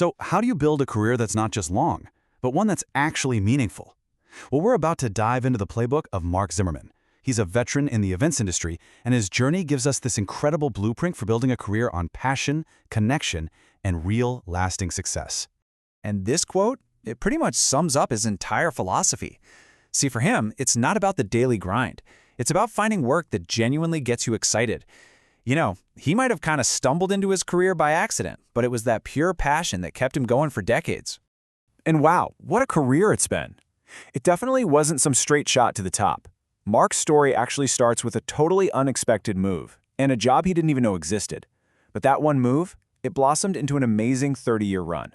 So how do you build a career that's not just long, but one that's actually meaningful? Well, we're about to dive into the playbook of Mark Zimmerman. He's a veteran in the events industry, and his journey gives us this incredible blueprint for building a career on passion, connection, and real lasting success. And this quote, it pretty much sums up his entire philosophy. See, for him, it's not about the daily grind. It's about finding work that genuinely gets you excited. You know, he might have kind of stumbled into his career by accident, but it was that pure passion that kept him going for decades. And wow, what a career it's been. It definitely wasn't some straight shot to the top. Mark's story actually starts with a totally unexpected move and a job he didn't even know existed. But that one move, it blossomed into an amazing 30-year run.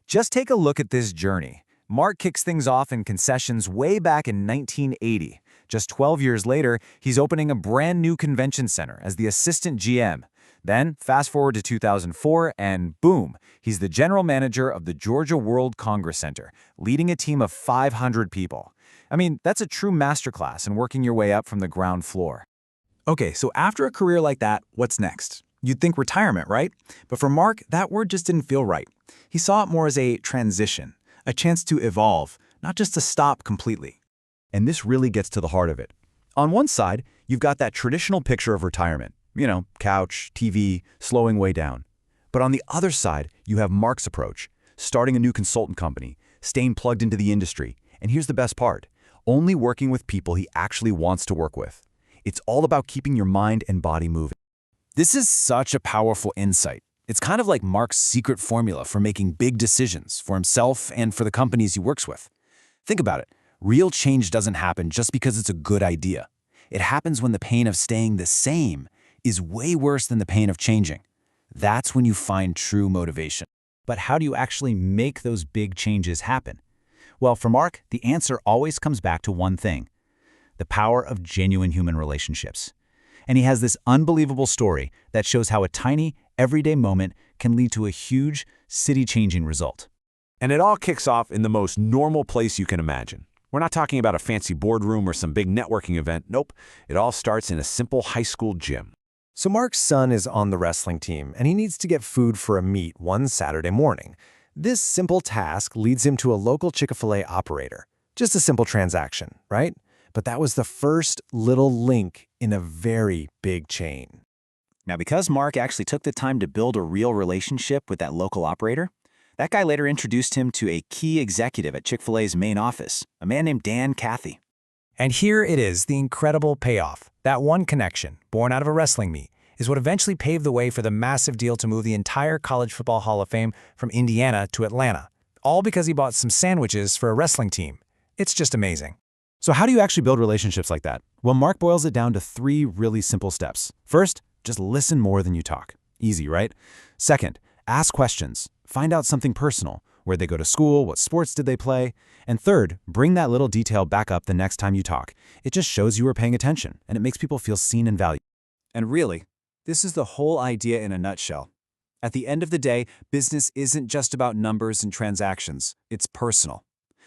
Just take a look at this journey. Mark kicks things off in concessions way back in 1980. Just 12 years later, he's opening a brand new convention center as the assistant GM. Then, fast forward to 2004, and boom, he's the general manager of the Georgia World Congress Center, leading a team of 500 people. I mean, that's a true masterclass in working your way up from the ground floor. Okay, so after a career like that, what's next? You'd think retirement, right? But for Mark, that word just didn't feel right. He saw it more as a transition, a chance to evolve, not just to stop completely. And this really gets to the heart of it. On one side, you've got that traditional picture of retirement. You know, couch, TV, slowing way down. But on the other side, you have Mark's approach, starting a new consultant company, staying plugged into the industry, and here's the best part, only working with people he actually wants to work with. It's all about keeping your mind and body moving. This is such a powerful insight. It's kind of like Mark's secret formula for making big decisions for himself and for the companies he works with. Think about it. Real change doesn't happen just because it's a good idea. It happens when the pain of staying the same is way worse than the pain of changing. That's when you find true motivation. But how do you actually make those big changes happen? Well, for Mark, the answer always comes back to one thing: the power of genuine human relationships. And he has this unbelievable story that shows how a tiny, everyday moment can lead to a huge, city-changing result. And it all kicks off in the most normal place you can imagine. We're not talking about a fancy boardroom or some big networking event. Nope, it all starts in a simple high school gym. So Mark's son is on the wrestling team, and he needs to get food for a meet one Saturday morning. This simple task leads him to a local Chick-fil-A operator. Just a simple transaction, right? But that was the first little link in a very big chain. Now, because Mark actually took the time to build a real relationship with that local operator, that guy later introduced him to a key executive at Chick-fil-A's main office, a man named Dan Cathy. And here it is, the incredible payoff. That one connection, born out of a wrestling meet, is what eventually paved the way for the massive deal to move the entire College Football Hall of Fame from Indiana to Atlanta. All because he bought some sandwiches for a wrestling team. It's just amazing. So how do you actually build relationships like that? Well, Mark boils it down to 3 really simple steps. First, just listen more than you talk. Easy, right? Second, ask questions. Find out something personal. Where'd they go to school? What sports did they play? And third, bring that little detail back up the next time you talk. It just shows you were paying attention, and it makes people feel seen and valued. And really, this is the whole idea in a nutshell. At the end of the day, business isn't just about numbers and transactions. It's personal.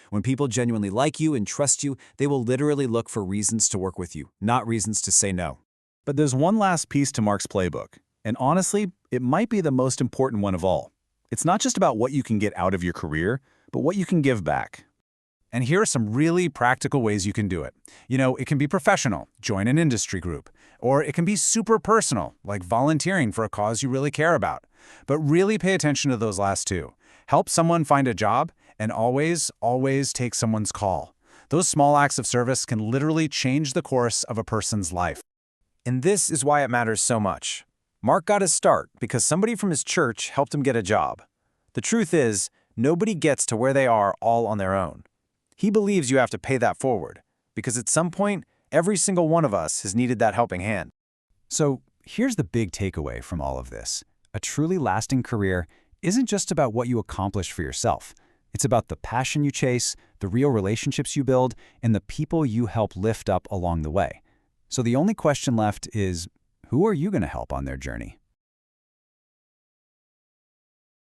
When people genuinely like you and trust you, they will literally look for reasons to work with you, not reasons to say no. But there's one last piece to Mark's playbook, and honestly, it might be the most important one of all. It's not just about what you can get out of your career, but what you can give back. And here are some really practical ways you can do it. You know, it can be professional, join an industry group, or it can be super personal, like volunteering for a cause you really care about. But really pay attention to those last two. Help someone find a job, and always, always take someone's call. Those small acts of service can literally change the course of a person's life. And this is why it matters so much. Mark got his start because somebody from his church helped him get a job. The truth is, nobody gets to where they are all on their own. He believes you have to pay that forward, because at some point, every single one of us has needed that helping hand. So here's the big takeaway from all of this. A truly lasting career isn't just about what you accomplish for yourself. It's about the passion you chase, the real relationships you build, and the people you help lift up along the way. So the only question left is, who are you going to help on their journey?